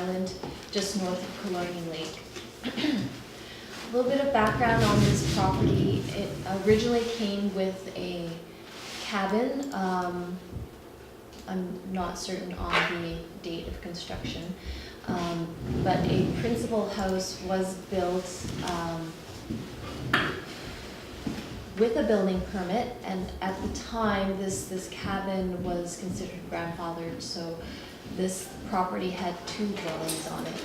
Island, just north of Killarney Lake. A little bit of background on this property. It originally came with a cabin. I'm not certain on the date of construction, but a principal house was built with a building permit, and at the time, this cabin was considered grandfathered, so this property had 2 dwellings on it.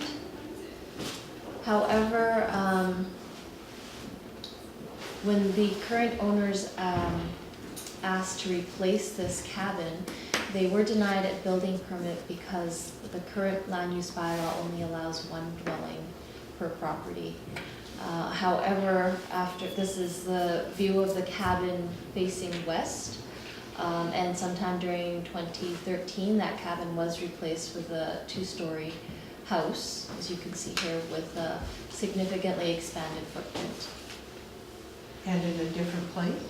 However, when the current owners asked to replace this cabin, they were denied a building permit because the current land use bylaw only allows 1 dwelling per property. However, this is the view of the cabin facing west, and sometime during 2013, that cabin was replaced with a 2-story house, as you can see here, with a significantly expanded footprint. And in a different place?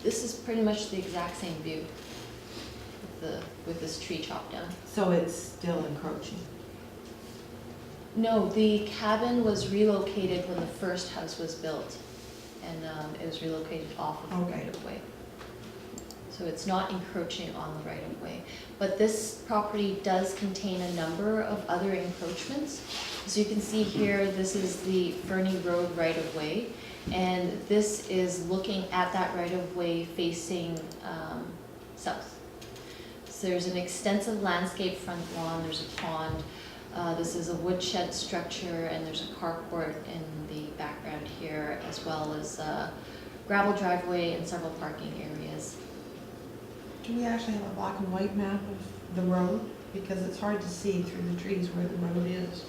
This is pretty much the exact same view with this tree chopped down. So it's still encroaching? No, the cabin was relocated when the first house was built, and it was relocated off of the Okay. right-of-way. So it's not encroaching on the right-of-way. But this property does contain a number of other encroachments. As you can see here, this is the Fernie Road right-of-way, and this is looking at that right-of-way facing south. So there's an extensive landscape front lawn, there's a pond. This is a woodshed structure, and there's a carport in the background here, as well as a gravel driveway and several parking areas. Do we actually have a black and white map of the road? Because it's hard to see through the trees where the road is.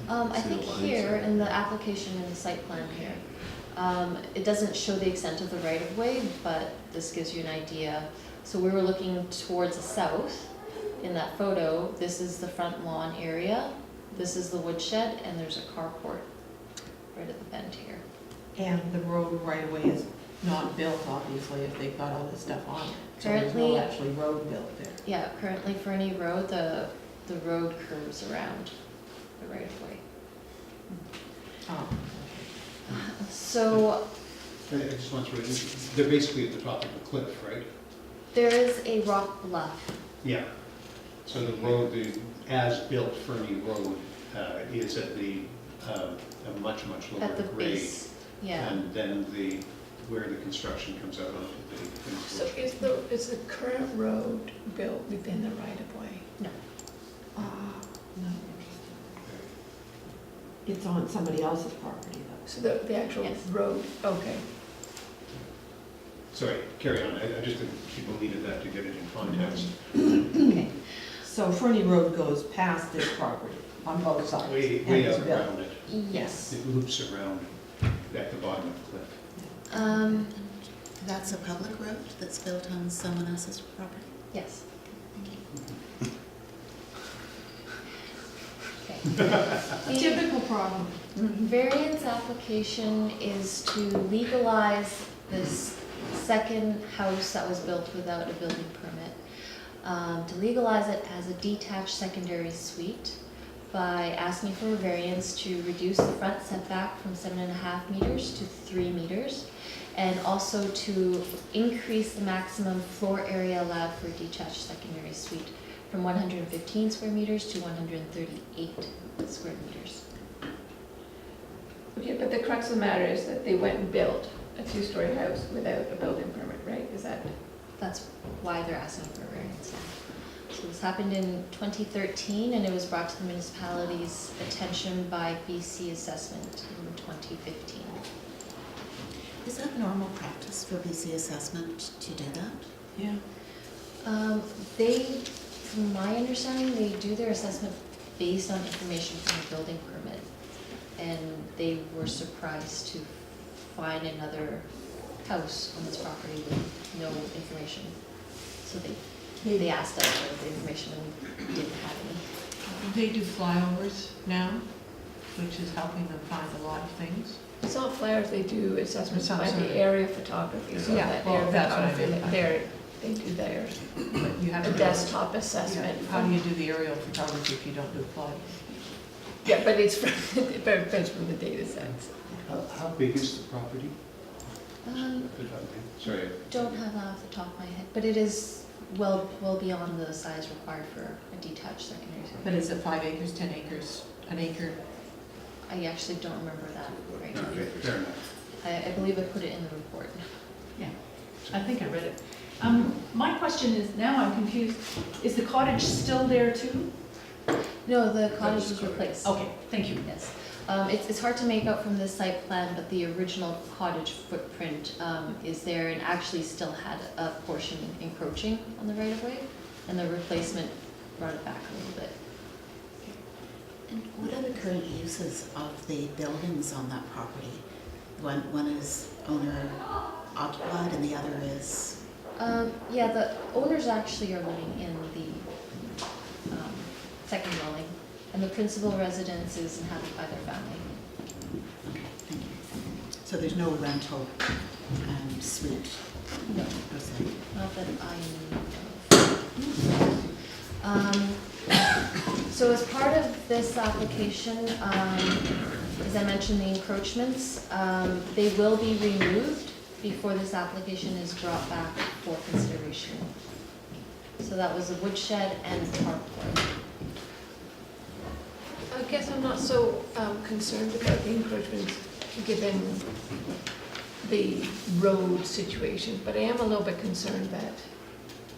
I think here, in the application in the site plan here, it doesn't show the extent of the right-of-way, but this gives you an idea. So we were looking towards the south. In that photo, this is the front lawn area, this is the woodshed, and there's a carport right at the bend here. And the road right away is not built, obviously, if they've got all this stuff on it. So there's Currently- no actually road built there. Yeah, currently Fernie Road, the road curves around the right-of-way. Oh, So I just want to, they're basically at the top of the cliff, right? there is a rock bluff. Yeah. So the road, the as-built Fernie Road is at a much lower At the grade. base, yeah. And then where the construction comes out onto the. So is the current road built within the right-of-way? No. no. It's on somebody else's property, though. So the actual Yes. road, okay. Sorry, carry on. I just think people needed that to get it in context. Okay. So Fernie Road goes past this property on both sides. Way and it's out built. around it. Yes. It loops around at the bottom of the cliff. That's a public road that's built on someone else's property? Yes. Okay. The Typical problem. variance application is to legalize this second house that was built without a building permit. To legalize it as a detached secondary suite by asking for a variance to reduce the front setback from 7.5 meters to 3 meters, and also to increase the maximum floor area allowed for a detached secondary suite from 115 square meters to 138 square meters. Okay, but the crux of the matter is that they went and built a 2-story house without a building permit, right? Is that? That's why they're asking for a variance now. So this happened in 2013, and it was brought to the municipality's attention by BC Assessment in 2015. Is that normal practice for BC Assessment to do that? Yeah. From my understanding, they do their assessment based on information from the building permit, and they were surprised to find another house on this property with no information. So they asked us for the information, and we didn't have any. They do flyovers now, which is helping them find a lot of things. It's not flyers, they do assessments by Assessment. the area photography, so Yeah, that well, area that's what I photography, meant. they're they do their But you have a to. desktop assessment. How do you do the aerial photography if you don't do plug? Yeah, but it's from, but it's from the data sets. How big is the property? Sorry. Don't have that off the top of my head, but it is well beyond the size required for a detached secondary But school. is it 5 acres, 10 acres, an acre? I actually don't remember that right now. Okay, fair enough. I believe I put it in the report. I think I read it. My question is, now I'm confused, is the cottage still there too? No, the cottage was replaced. Okay, thank you. Yes. It's hard to make out from this site plan, but the original cottage footprint is there and actually still had a portion encroaching on the right of way, and the replacement brought it back a little bit. And what are the current uses of the buildings on that property? One is owner occupied and the other is, Yeah, the owners actually are living in the second dwelling, and the principal residence is inhabited by their family. okay, thank you. So there's no rental suite No, per se? not that I know of. So as part of this application, as I mentioned, the encroachments, they will be removed before this application is brought back for consideration. So that was a woodshed and carport. I guess I'm not so concerned about the encroachments, given the road situation, but I am a little bit concerned that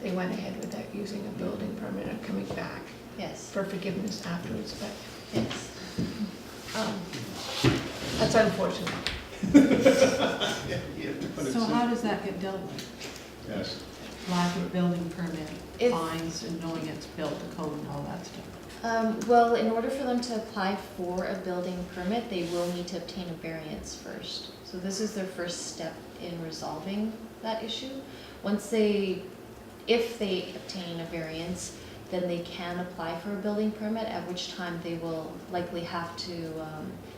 they went ahead without using a building permit and coming back Yes, for forgiveness afterwards, but yes. that's unfortunate. So how does that get dealt with? Yes. Lack of building permit, If- fines, and knowing it's built to code and all that stuff? Well, in order for them to apply for a building permit, they will need to obtain a variance first. So this is their first step in resolving that issue. If they obtain a variance, then they can apply for a building permit, at which time they will likely have to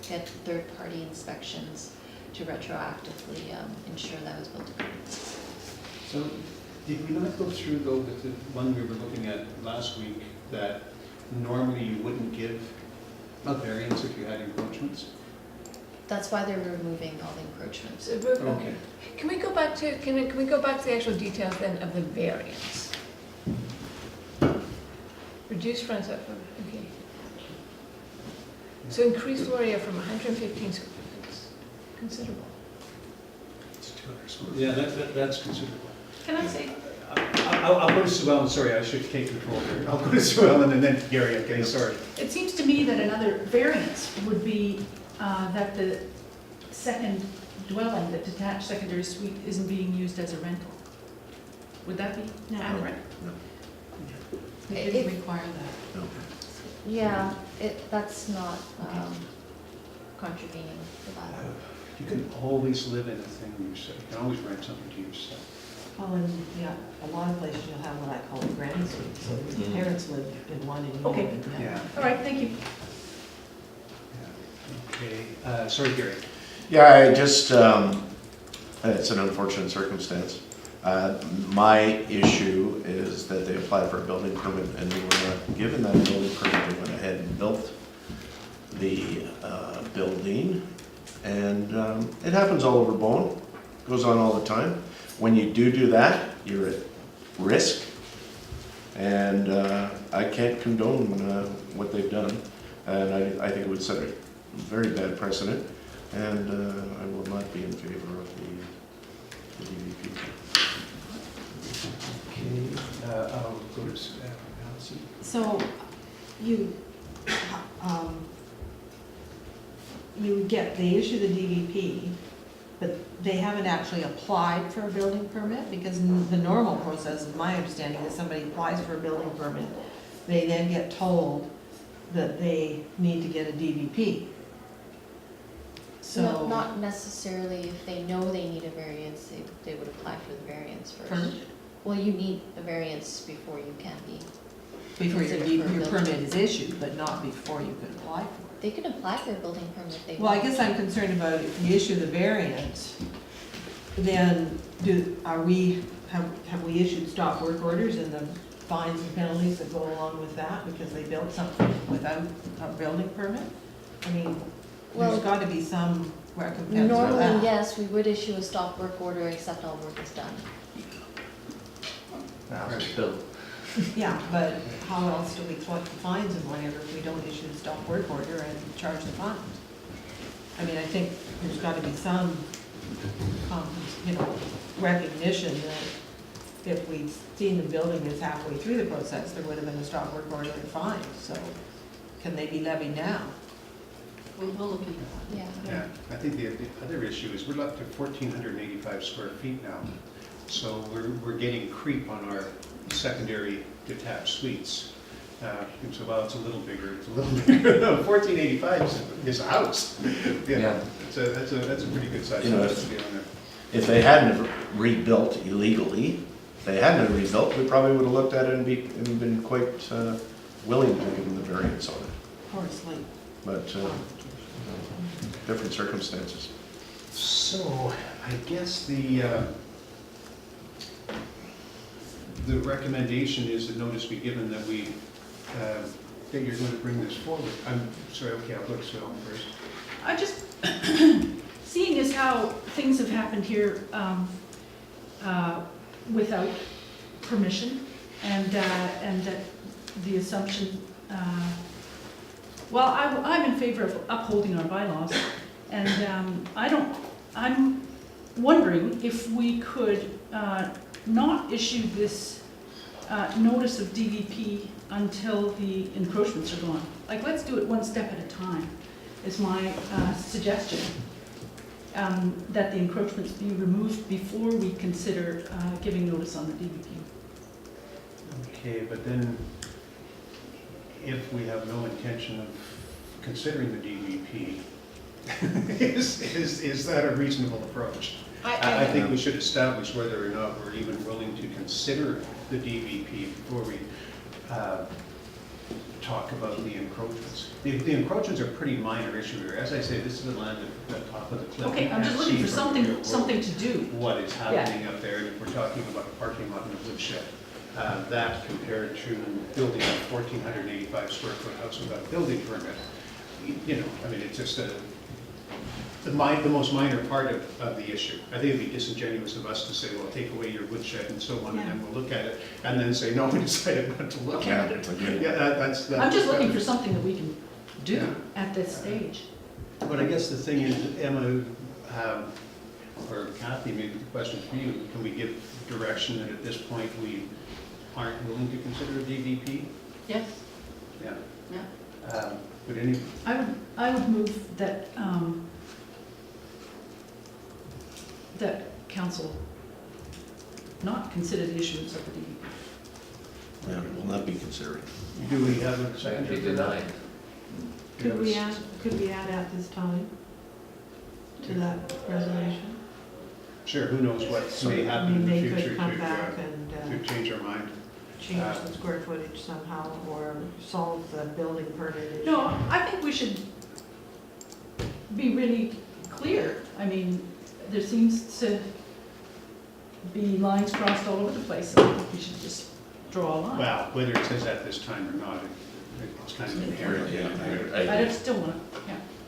get third-party inspections to retroactively ensure that was built to code. So did we not go through though with the one we were looking at last week, that normally you wouldn't give a variance if you had encroachments? That's why they're removing all the encroachments. So, okay. Can we go back to the actual details then of the variance? Reduce front setback, okay. So increase floor area from 115 square feet, that's considerable. It's 200 square. Yeah, that's considerable. Can I say, I'll go to Sue Ellen, sorry, I should take control here. I'll go to Sue Ellen and then Gary, okay, sorry. it seems to me that another variance would be that the second dwelling, the detached secondary suite, isn't being used as a rental. Would that be No. aberrant? They If- didn't require that. Yeah, that's not contravening the bylaw. You can always live in a thing yourself, you can always rent something to yourself. Well, and, yeah, a lot of places you'll have what I call a granny suite, so your parents live in one and you Okay. live in the other. Yeah. All right, thank you. Okay, sorry, Gary. Yeah, I just, it's an unfortunate circumstance. My issue is that they applied for a building permit and they were not given that building permit. They went ahead and built the building. And it happens all over Bowen, goes on all the time. When you do that, you're at risk. And I can't condone what they've done. And I think it would set a very bad precedent. And I will not be in favor of the DVP. Okay, I'll go to Allison. So they issue the DVP, but they haven't actually applied for a building permit? Because the normal process, in my understanding, is somebody applies for a building permit, they then get told that they need to get a DVP. So. Not necessarily, if they know they need a variance, they would apply for the variance first. Pardon? Well, you need a variance before you can be, Before your Consider for a your building. permit is issued, but not before you can apply for it. they can apply for a building permit if they Well, I want. guess I'm concerned about if we issue the variance, then are we have we issued stop work orders and the fines and penalties that go along with that because they built something without a building permit? I mean, Well, there's gotta be some recompense for Normally, that. yes, we would issue a stop work order except all work is done. Yeah, but how else do we collect the fines and whatever if we don't issue the stop work order and charge the fines? I mean, I think there's gotta be some, recognition that if we'd seen the building is halfway through the process, there would have been a stop work order and fine, so can they be levied now? We'll look into that. Yeah. Yeah, I think the other issue is we're up to 1,485 square feet now. So we're getting creep on our secondary detached suites. And so while it's a little bigger, it's a little bigger. 1,485 is a house. Yeah. That's a pretty good size You know, house to be on there. If they hadn't rebuilt illegally, if they hadn't rebuilt, we probably would have looked at it and been quite willing to give them the variance on it. Or sleep? But different circumstances. So I guess the recommendation is that notice be given that we, that you're going to bring this forward. I'm sorry, okay, I'll go to Phil first. I just, seeing as how things have happened here without permission, and that the assumption, well, I'm in favor of upholding our bylaws, and I'm wondering if we could not issue this notice of DVP until the encroachments are gone. Like, let's do it one step at a time, is my suggestion. That the encroachments be removed before we consider giving notice on the DVP. Okay, but then if we have no intention of considering the DVP, is that a reasonable approach? I think we should establish whether or not we're even willing to consider the DVP before we talk about the encroachments. The encroachments are pretty minor issue here. As I say, this is the land at the top of the cliff. Okay, I'm just You looking can't for see from here something to do. what is happening up there. And if we're talking about a parking lot and a woodshed, that compared to building a 1,485 square foot house without a building permit, I mean, it's just the most minor part of the issue. I think it'd be disingenuous of us to say, well, take away your woodshed and so on, and then we'll look at it, and then say, no, we decided not to look at it. Yeah, that's. I'm just looking for something that we can do Yeah. at this stage. But I guess the thing is, Emma, or Kathy, maybe the question for you, can we give direction that at this point we aren't willing to consider a DVP? Yes? Yeah. Yeah. Would any, I would move that, that council not consider the issuance of the DVP. Yeah, we'll not be considering. do we have a second? Be denied. Could we add at this time to that resolution? Sure, who knows what may I happen mean, in they the future could come back to and change our mind. change the square footage somehow, or solve the building permit issue. No, I think we should be really clear. I mean, there seems to be lines crossed all over the place, so I think we should just draw a line. Well, whether it says that this time or not, it's kind of inherent. I just still want to,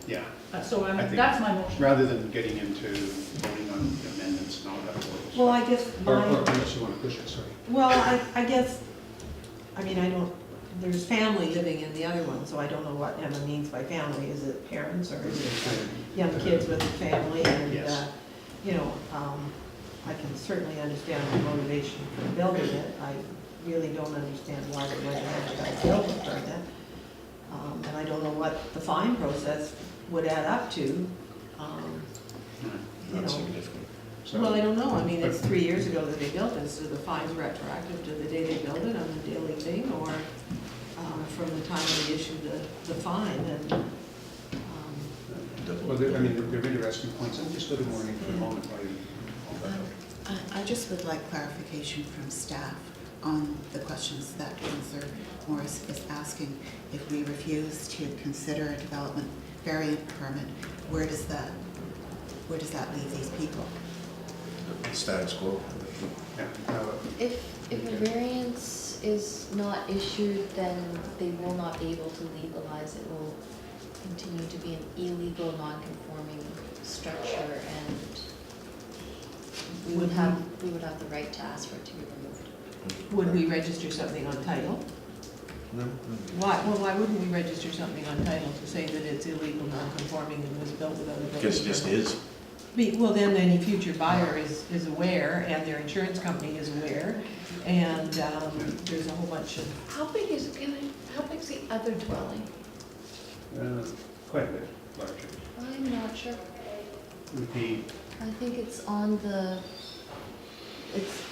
Yeah, so I think- that's my motion. rather than getting into voting on amendments and all that. Well, I guess Or my, unless you want to push it, sorry. well, I guess, I mean, I don't, there's family living in the other one, so I don't know what Emma means by family. Is it parents or is it young kids with a family? And, Yes. I can certainly understand the motivation for building it. I really don't understand why they went ahead with that building permit. And I don't know what the fine process would add up to. You Not know, significant. well, I don't know, I mean, it's 3 years ago that they built this, so the fine's retroactive to the day they built it on the daily thing, or from the time they issued the fine, and, Well, I mean, they're interesting points. Let me just go to Maureen for a moment while you. I just would like clarification from staff on the questions that Councillor Morris is asking. If we refuse to consider a development variant permit, where does that leave these people? The status quo. Yeah, If a variance is not issued, then they will not be able to legalize. It will continue to be an illegal, non-conforming structure, and we would have the right to ask for it to be removed. Would we register something on title? No? Why wouldn't we register something on title to say that it's illegal, non-conforming, and was built without a building permit? Because it just is. Well, then any future buyer is aware, and their insurance company is aware, and there's a whole bunch of, How big is, how big's the other dwelling? quite a bit larger. I'm not sure. Would be I think it's on the, it's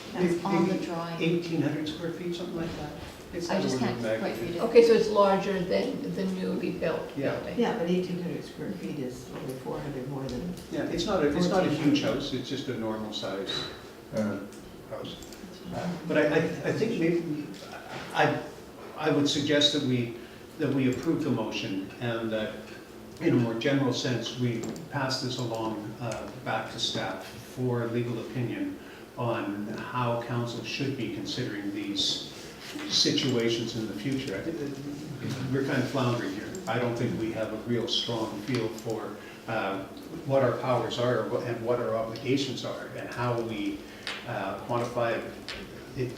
on the drawing. 1,800 square feet, something like that. It's I not just order can't of quite magnitude. read it. Okay, so it's larger than the newly built Yeah. building? yeah, but 1,800 square feet is only 400 more than, Yeah, it's not a huge house, it's just a normal size house. But I think maybe, I would suggest that we approve the motion, and that in a more general sense, we pass this along back to staff for legal opinion on how council should be considering these situations in the future. I think that we're kind of floundering here. I don't think we have a real strong feel for what our powers are and what our obligations are and how we quantify it.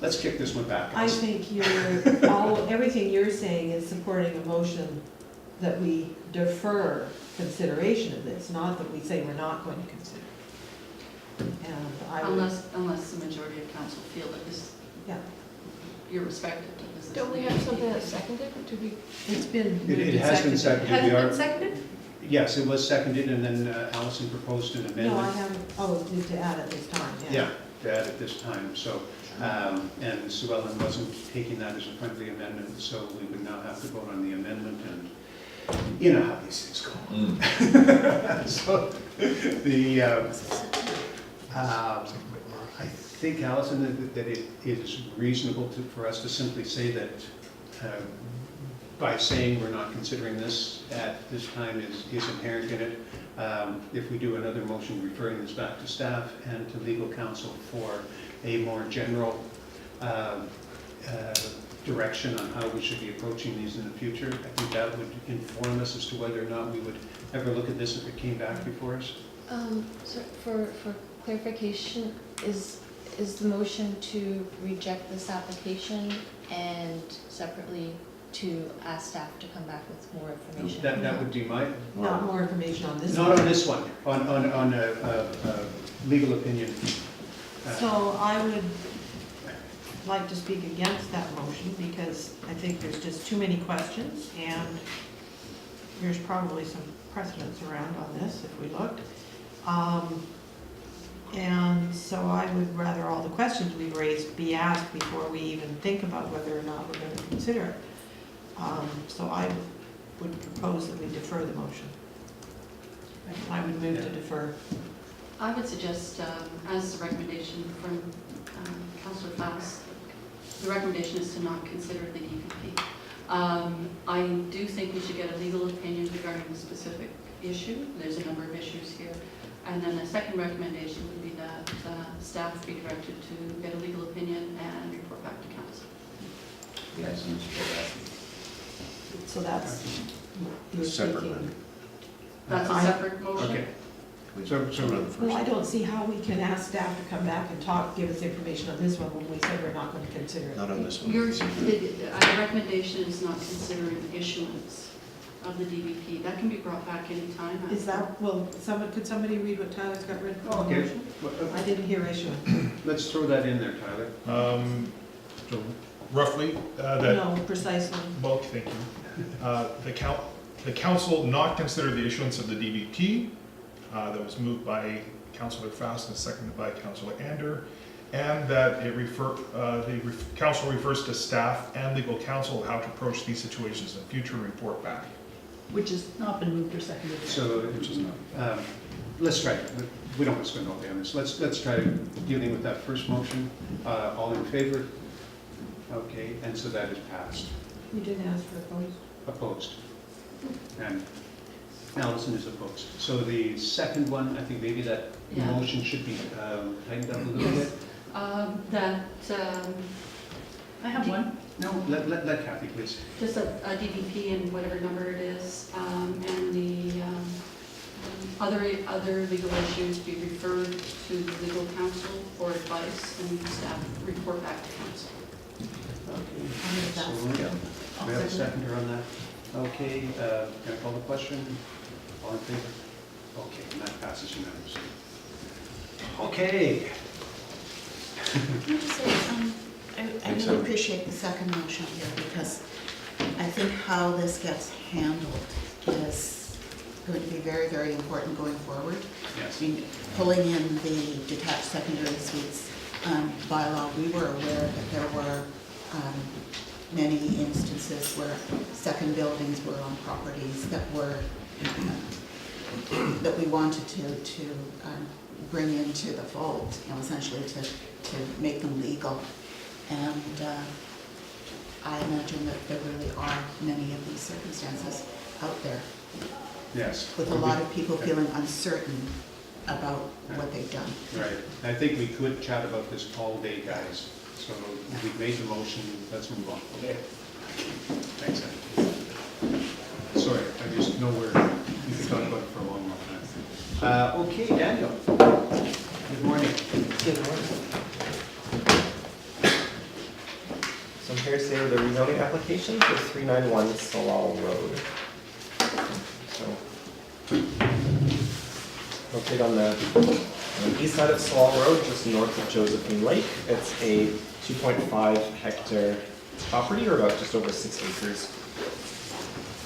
Let's kick this one back. I think everything you're saying is supporting a motion that we defer consideration of this, not that we say we're not going to consider. And I would, Unless the majority of council feel that this, yeah, irrespective of this. Don't we have something that's seconded to be? it's been moved It and has been seconded. seconded. We are- seconded? Yes, it was seconded, and then Allison proposed an amendment. No, I haven't, to add at this time, yeah. Yeah, to add at this time, so, and Sue Ellen wasn't taking that as a friendly amendment, so we would now have to vote on the amendment, and you know how these things go. So, I think, Allison, that it is reasonable for us to simply say that by saying we're not considering this at this time is inherent in it. If we do another motion referring this back to staff and to legal counsel for a more general direction on how we should be approaching these in the future, I think that would inform us as to whether or not we would ever look at this if it came back before us. So for clarification, is the motion to reject this application and separately to ask staff to come back with more information? That would be my, Not more information on this not one. on this one, on legal opinion. So I would like to speak against that motion because I think there's just too many questions and there's probably some precedents around on this if we looked. And so I would rather all the questions we've raised be asked before we even think about whether or not we're going to consider it. So I would propose that we defer the motion. I would move to defer. I would suggest, as the recommendation from Councillor Faust, the recommendation is to not consider the DPP. I do think we should get a legal opinion regarding the specific issue. There's a number of issues here. And then the second recommendation would be that staff be directed to get a legal opinion and report back to council. So that's, you're Separate speaking. one. That's a I- separate motion? Okay. So- Run the first Well, I one. don't see how we can ask staff to come back and give us information on this one when we said we're not going to consider it. Not on this one. The recommendation is not considering issuance of the DVP. That can be brought back anytime. Is that, could somebody read what Tyler's got written for the Okay. motion? Well, I didn't hear issuing. let's throw that in there, Tyler. So roughly, that, No, precisely. well, thank you. The council not consider the issuance of the DVP, that was moved by Councillor Faust and seconded by Councillor Ander, and that council refers to staff and legal counsel how to approach these situations in future and report back. Which has not been moved or seconded. So, let's try it. We don't want to spend all day on this. Let's try dealing with that first motion. All in favor? Okay, and so that is passed. You didn't ask for opposed. Opposed? And Allison is opposed. So the second one, I think maybe that Yeah. motion should be tightened up a little bit. That, I have one. No, let Kathy, please. just a DVP and whatever number it is, and the other legal issues be referred to the legal counsel for advice and staff report back to council. Okay. that. So, we have a seconder on that. Okay, can I call the question? All in favor? Okay, and that passes unanimously. Okay. Can I just say, I Thanks, really Em. appreciate the second motion here, because I think how this gets handled is going to be very, very important going forward. I Yes. mean, pulling in the detached secondary suites bylaw, we were aware that there were many instances where second buildings were on properties that were, that we wanted to bring into the fold, you know, essentially to make them legal. And I imagine that there really are many of these circumstances out there, Yes. with a lot of people feeling uncertain about what they've done. Right. I think we could chat about this all day, guys. So we've made the motion, let's move on. Okay. Thanks, Ed. Sorry, I just know we're, we could talk about it for a long, long time. Okay, Daniel. Good morning. Good morning. So I'm here today with a rezoning application for 391 Salal Road. So, located on the east side of Salal Road, just north of Josephine Lake. It's a 2.5 hectare property, or about just over 6 acres.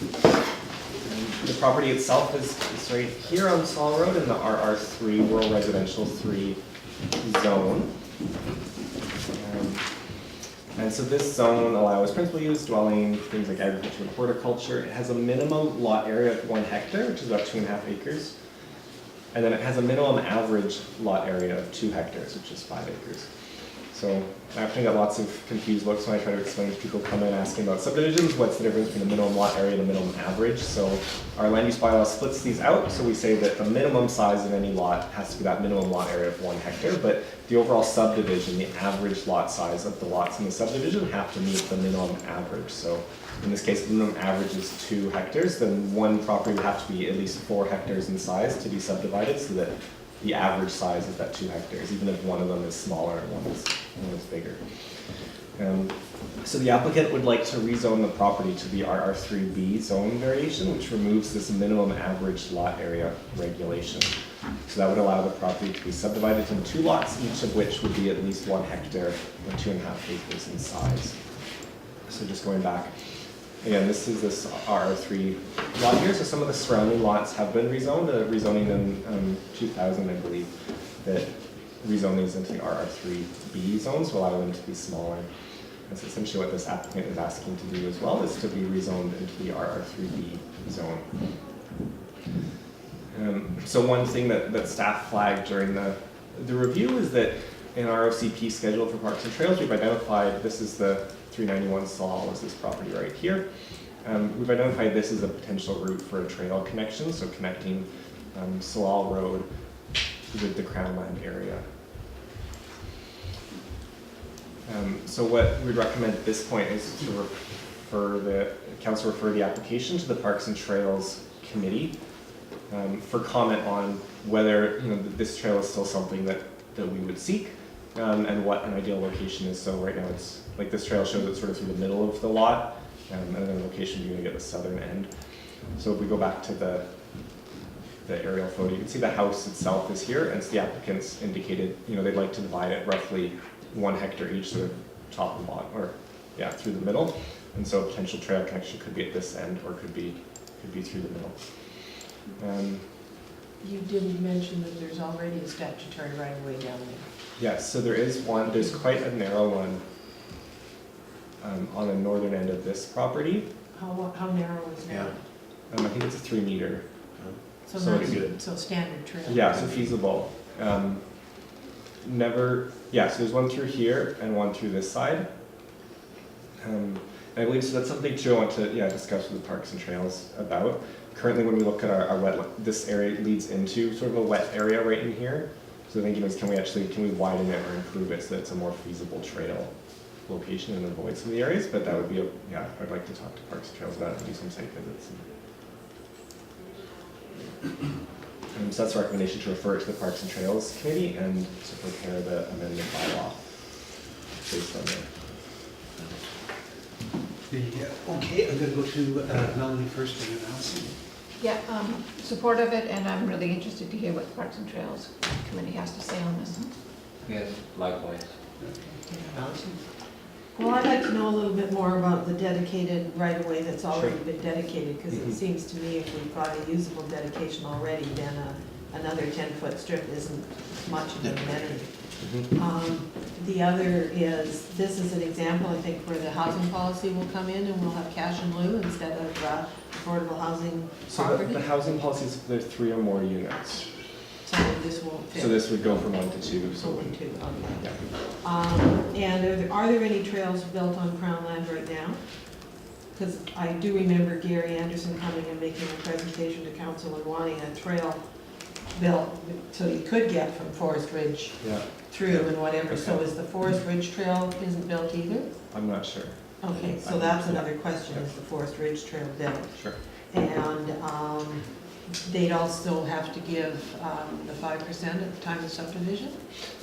And the property itself is right here on Salal Road in the RR3, Rural Residential 3 zone. And so this zone allows principal use, dwelling, things like agriculture and horticulture. It has a minimum lot area of 1 hectare, which is about 2.5 acres. And then it has a minimum average lot area of 2 hectares, which is 5 acres. So I often get lots of confused looks when I try to explain to people come in asking about subdivisions, what's the difference between the minimum lot area and the minimum average. So our land use bylaw splits these out, so we say that the minimum size of any lot has to be that minimum lot area of 1 hectare, but the overall subdivision, the average lot size of the lots in the subdivision have to meet the minimum average. So in this case, the minimum average is 2 hectares, then one property would have to be at least 4 hectares in size to be subdivided, so that the average size is that 2 hectares, even if one of them is smaller and one is bigger. So the applicant would like to rezone the property to the RR3B zone variation, which removes this minimum average lot area regulation. So that would allow the property to be subdivided into 2 lots, each of which would be at least 1 hectare or 2.5 acres in size. So just going back, again, this is this RR3 lot here, so some of the surrounding lots have been rezoned, rezoning in 2000, I believe, that rezone these into the RR3B zones to allow them to be smaller. That's essentially what this applicant is asking to do as well, is to be rezoned into the RR3B zone. So one thing that staff flagged during the review is that in our OCP schedule for Parks and Trails, we've identified, this is the 391 Salal, is this property right here. We've identified this as a potential route for a trail connection, so connecting Salal Road with the Crown Land area. So what we'd recommend at this point is to refer the application to the Parks and Trails Committee for comment on whether this trail is still something that we would seek, and what an ideal location is. So right now it's like this trail shows it sort of through the middle of the lot, and then the location being at the southern end. So if we go back to the aerial photo, you can see the house itself is here, and so the applicants indicated they'd like to divide it roughly 1 hectare each, sort of top and bottom, or through the middle. And so a potential trail connection could be at this end, or could be through the middle. You didn't mention that there's already a statutory right-of-way down there. Yes, so there is one, there's quite a narrow one on the northern end of this property. How narrow is that? I think it's a 3 meter. So So not, it's good. so standard trail. Yeah, so feasible. So there's one through here and one through this side. And I believe so that's something too I want to discuss with the Parks and Trails about. Currently, when we look at our wet, this area leads into sort of a wet area right in here. So the thinking is, can we widen it or improve it so that it's a more feasible trail location and avoid some of the areas? But that would be I'd like to talk to Parks and Trails about it and do some site visits. So that's a recommendation to refer it to the Parks and Trails Committee and to prepare the amendment bylaw based on that. Okay, I'm gonna go to Melanie first and then Allison. Yeah, support of it, and I'm really interested to hear what the Parks and Trails Committee has to say on this. Yes, likewise. Allison? Well, I'd like to know a little bit more about the dedicated right-of-way that's already Sure. been dedicated, because it Mhm. seems to me if we've got a usable dedication already, then another 10-foot strip isn't much of an amenity. The other is, this is an example, I think, where the housing policy will come in and we'll have cash in lieu instead of affordable housing So property. the housing policy is for 3 or more units. So this won't fit. So this would go from 1 to 2, so Only two, okay. yeah. And are there any trails built on Crown land right now? Because I do remember Gary Anderson coming and making a presentation to council and wanting a trail built so you could get from Forest Ridge Yeah, through and whatever. So Okay. is the Forest Ridge Trail isn't built either? I'm not sure. Okay, so that's another question, is the Forest Ridge Trail built? Sure. And they'd also have to give the 5% at the time of subdivision?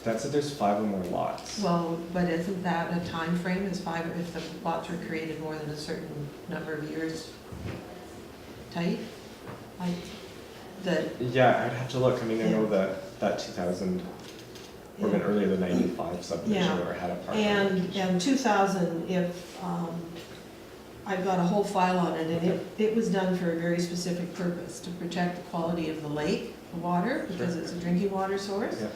That's if there's 5 or more lots. Well, but isn't that a time frame? Is 5, if the lots were created more than a certain number of years tight? Like, Yeah, I'd have to look. I mean, I know that 2000, or even earlier, the 95 subdivision Yeah. where it had a park. and 2000, if, I've got a whole file on it, and it was done for a very specific purpose, to protect the quality of the lake, the water, because Sure. it's a drinking water source. Yeah.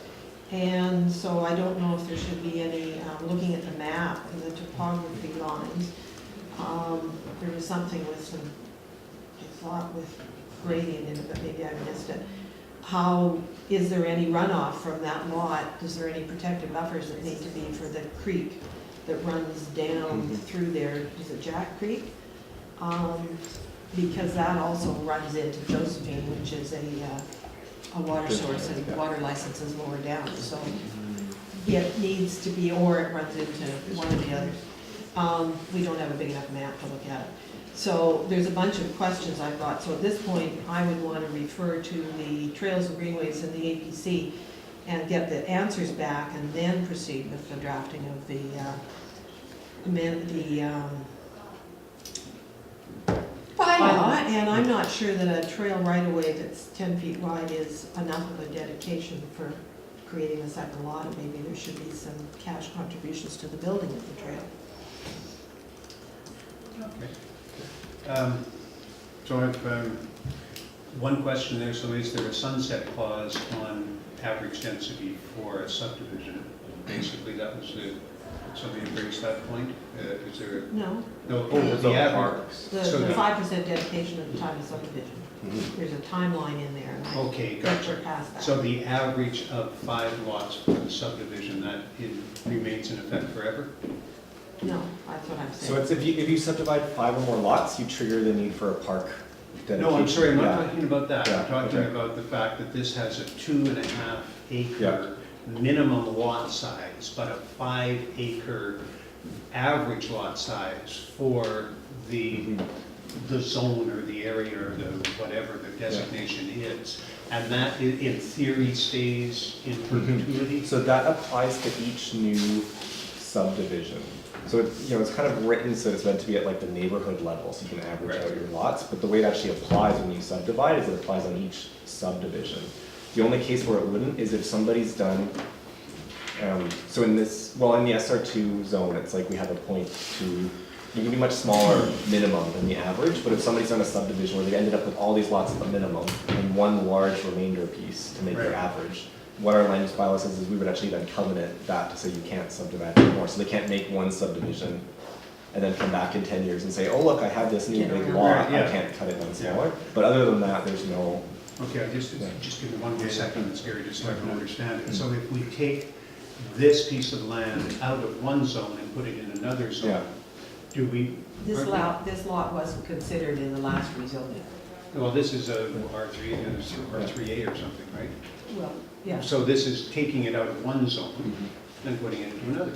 And so I don't know if there should be any, looking at the map and the topography lines, there was something with some, a lot with gradient in it, but maybe I missed it. How, is there any runoff from that lot? Is there any protective buffers that need to be for the creek that runs down Mhm. through there? Is it Jack Creek? Because that also runs into Josephine, which is a water Good source, point, and yeah. water license is lower down, so it needs to be, or it runs into one of the others. We don't have a big enough map to look at it. So there's a bunch of questions I've got, so at this point, I would want to refer to the Trails and Greenways and the APC and get the answers back and then proceed with the drafting of the bylaw. And I'm not sure that a trail right-of-way that's 10 feet wide is enough of a dedication for creating a second lot. And maybe there should be some cash contributions to the building of the trail. Okay. So I've, one question there, so is there a sunset clause on average density for a subdivision? Basically, that was the, somebody brings that point, is there, No, no, There's the no average? parks. the So the- 5% dedication at the time of subdivision. Mhm. There's a timeline in there. and I Okay, think gotcha. we're past that. So the average of 5 lots for the subdivision, that remains in effect forever? No, that's what I'm So saying. it's if you subdivide 5 or more lots, you trigger the need for a park dedication. No, I'm sorry, I'm not Yeah. talking about that. I'm Yeah, talking okay. about the fact that this has a 2.5 acre Yeah. minimum lot size, but a 5 acre average lot size for Mhm. the zone or the area or the whatever the designation is. And that in theory stays in perpetuity? So that applies to each new subdivision. So it's, it's kind of written so it's meant to be at like the neighborhood level, so you can average Right. out your lots, but the way it actually applies when you subdivide is it applies on each subdivision. The only case where it wouldn't is if somebody's done, so in this, well, in the SR2 zone, it's like we have a 0.2, you can be much smaller minimum than the average, but if somebody's done a subdivision where they ended up with all these lots at the minimum and one large remainder piece to make their Right. average, what our land use bylaw says is we would actually then covenant that to say you can't subdivide anymore. So they can't make one subdivision and then come back in 10 years and say, oh, look, I have this new Get big around lot, that, yeah. I can't cut it down Yeah. smaller. But other than that, there's no, Okay, Yeah. just give me one more second, it's Gary, just so I can understand it. So if we take this piece of land out of one zone and put it in another Yeah. zone, do we This lot wasn't considered in the last rezoning. Well, this is a R3, and it's R3A or something, right? Well, yeah. So this is taking it out of one zone and putting it into another.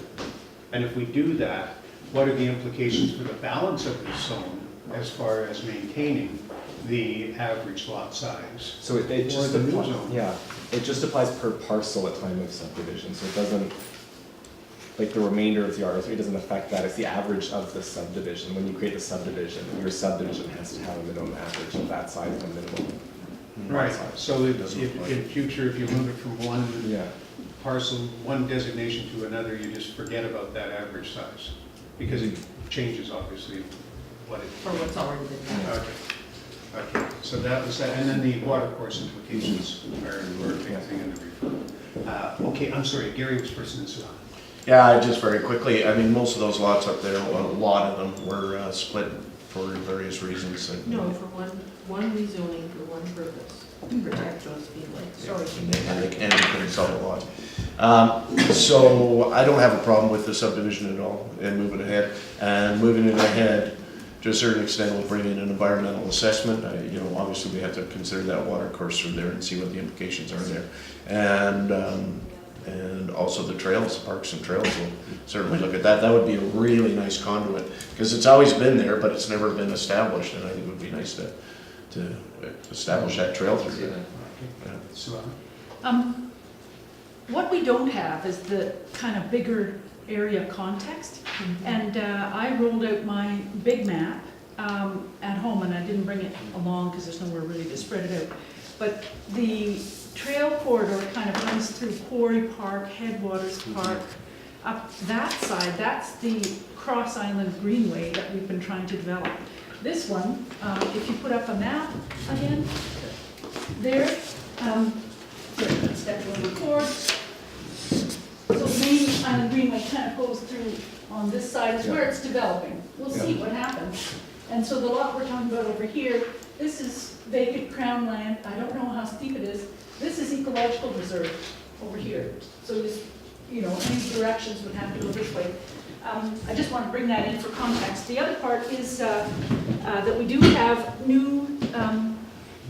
And if we do that, what are the implications for the balance of this zone as far as maintaining the average lot size? So it Or just the new applies, zone? yeah, it just applies per parcel at time of subdivision, so it doesn't, like the remainder of the R3 doesn't affect that, it's the average of the subdivision. When you create the subdivision, your subdivision has to have a minimum average of that size and a minimum lot Right, size. so if in future, if you move it from one Yeah, parcel, one designation to another, you just forget about that average size? Because it changes obviously what it. For what's already been done. Okay, so that was that, and then the water course implications are a big thing in the refer. Okay, I'm sorry, Gary was first and so on. Yeah, just very quickly, I mean, most of those lots up there, a lot of them were split for various reasons. And- No, for one rezoning for one purpose, to protect Josephine Lake. Sorry. And you couldn't sell a lot. So I don't have a problem with the subdivision at all and moving ahead. And moving it ahead, to a certain extent, we'll bring in an environmental assessment. You know, obviously we have to consider that water course through there and see what the implications are there. And also the trails, the parks and trails, we'll certainly look at that. That would be a really nice conduit, because it's always been there, but it's never been established, and I think it would be nice to establish that trail through there. Yeah. So, What we don't have is the kind of bigger area context. And I rolled out my big map at home, and I didn't bring it along because there's nowhere really to spread it out. But the trail corridor kind of runs through Quarry Park, Headwaters Park, up that side. That's the Cross Island Greenway that we've been trying to develop. This one, if you put up a map again, there, step to record. So Main Island Greenway kind of goes through on this side is where it's developing. We'll see what happens. And so the lot we're talking about over here, this is vacant crown land. I don't know how steep it is. This is ecological reserve over here. So this, you know, any directions would have to go this way. I just want to bring that in for context. The other part is that we do have new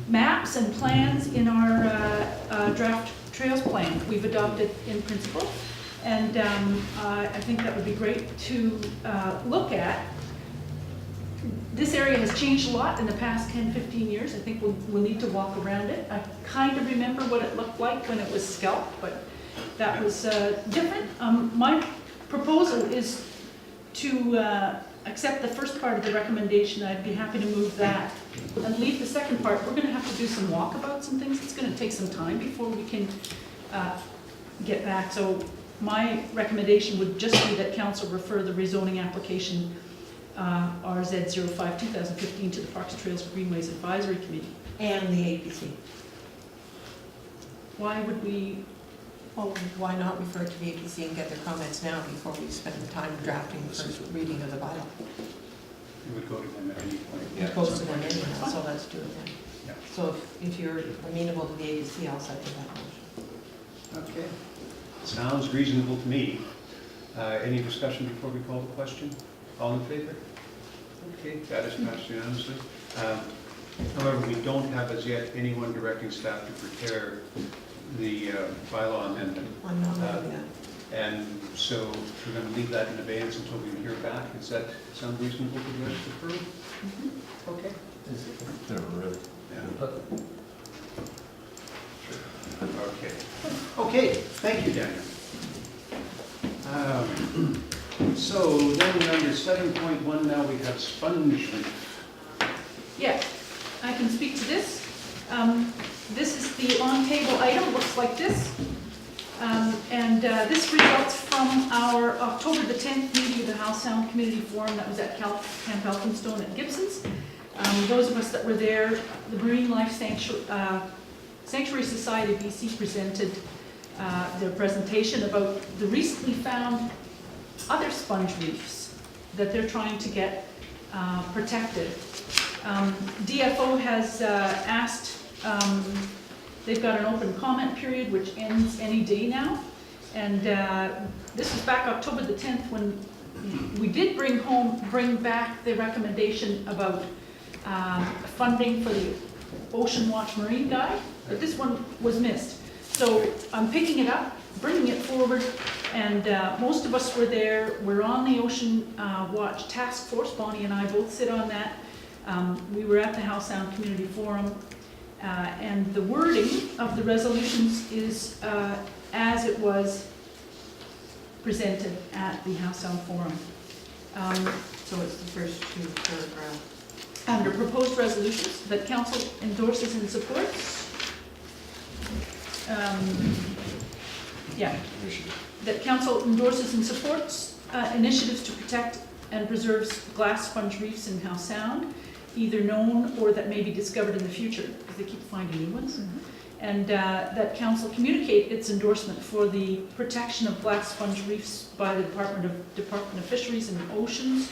maps and plans in our draft trails plan we've adopted in principle. And I think that would be great to look at. This area has changed a lot in the past 10, 15 years. I think we'll need to walk around it. I kind of remember what it looked like when it was scalped, but that was different. My proposal is to accept the first part of the recommendation. I'd be happy to move that and leave the second part. We're going to have to do some walkabouts and things. It's going to take some time before we can get back. So my recommendation would just be that council refer the rezoning application RZ05-2015 to the Parks, Trails, Greenways Advisory Committee. And the APC. Why would we? Well, why not refer to the APC and get their comments now before we spend the time drafting the first reading of the bylaw? it would go to them at any point. It goes to them anyhow, so let's do it then. Yeah. So if you're amenable to the APC, I'll second that motion. Okay, sounds reasonable to me. Any discussion before we call the question? All in favor? Okay, that is passed unanimously. However, we don't have as yet anyone directing staff to prepare the bylaw amendment. I'm not moving that. And so we're going to leave that in abeyance until we hear back. Does that sound reasonable to the rest of the crew? Okay. They're really. Yeah. Okay. Okay, thank you, Daniel. So then under 7.1 now we have sponge reef. Yes, I can speak to this. This is the on-table item, looks like this. This results from our October the 10th meeting of the Howe Sound Community Forum that was at Camp Elphinstone at Gibson's. Those of us that were there, the Marine Life Sanctuary Society of BC presented their presentation about the recently found other sponge reefs that they're trying to get protected. DFO has asked, they've got an open comment period which ends any day now. And this was back October the 10th when we did bring back the recommendation about funding for the Ocean Watch Marine Guide, but this one was missed. So I'm picking it up, bringing it forward, and most of us were there. We're on the Ocean Watch Task Force. Bonnie and I both sit on that. We were at the Howe Sound Community Forum, and the wording of the resolutions is as it was presented at the Howe Sound Forum. So it's the first two paragraphs. Under proposed resolutions that council endorses and supports. That council endorses and supports initiatives to protect and preserve glass sponge reefs in Howe Sound, either known or that may be discovered in the future, because they keep finding new ones. And that council communicate its endorsement for the protection of glass sponge reefs by the Department of Fisheries and Oceans,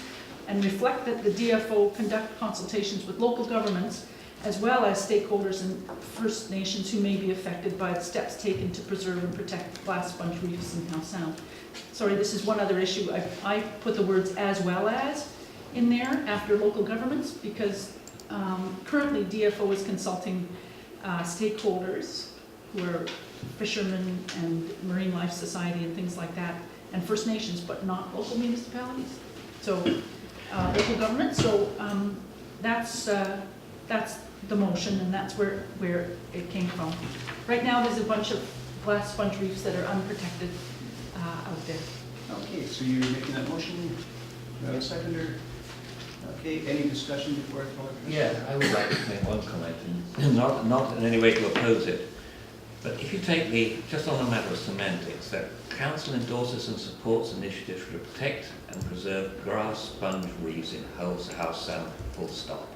and reflect that the DFO conduct consultations with local governments as well as stakeholders and First Nations who may be affected by the steps taken to preserve and protect glass sponge reefs in Howe Sound. Sorry, this is one other issue. I put the words "as well as" in there after local governments because currently DFO is consulting stakeholders who are fishermen and Marine Life Society and things like that, and First Nations, but not local municipalities. So local government. So that's the motion, and that's where it came from. Right now, there's a bunch of glass sponge reefs that are unprotected out there. Okay, so you're making that motion, seconder? Okay, any discussion before I call it? Yeah, I would like to make one comment, and not in any way to oppose it. But if you take just on a matter of semantics, that council endorses and supports initiatives to protect and preserve grass sponge reefs in Howe Sound, full stop.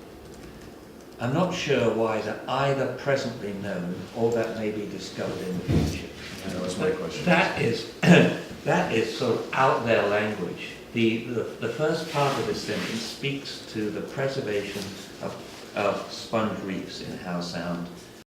I'm not sure why they're either presently known or that may be discovered in the future. Yeah, that was my question. That is sort of out there language. The first part of this sentence speaks to the preservation of sponge reefs in Howe Sound